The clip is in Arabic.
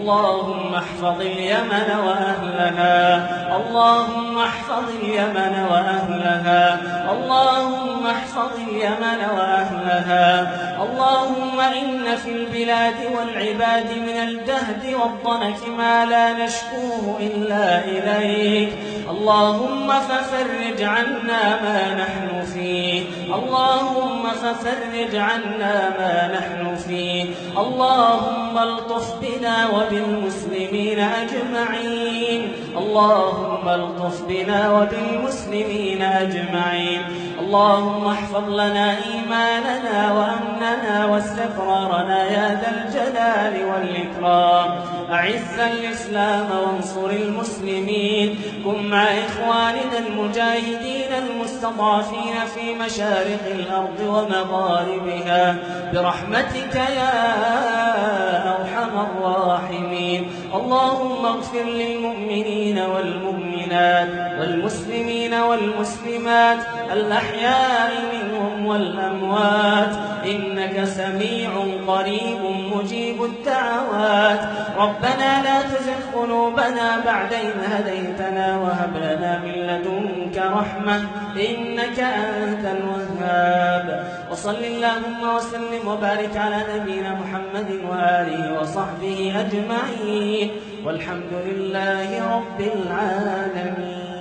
اللهم احفظ اليمن وأهلها، اللهم احفظ اليمن وأهلها، اللهم احفظ اليمن وأهلها. اللهم إن في البلاد والعباد من الجهد والضنك ما لا نشكوه إلا إليك، اللهم ففرج عنا ما نحن فيه، اللهم ففرج عنا ما نحن فيه. اللهم الطف بنا وبالمسلمين أجمعين، اللهم الطف بنا وبالمسلمين أجمعين. اللهم احفظ لنا إيماننا وأمننا واستقرارنا يا ذا الجلال والإكرام. أعز الإسلام وانصر المسلمين، كن مع إخواننا المجاهدين المستضعفين في مشارق الأرض ومغاربها برحمتك يا أرحم الراحمين. اللهم اغفر للمؤمنين والمؤمنات والمسلمين والمسلمات الأحياء منهم والأموات، إنك سميع قريب مجيب الدعوات. ربنا لا تزغ قلوبنا بعد إذ هديتنا وهب لنا من لدنك رحمة إنك أنت الوهاب. وصل اللهم وسلم وبارك على نبينا محمد وآله وصحبه أجمعين، والحمد لله رب العالمين.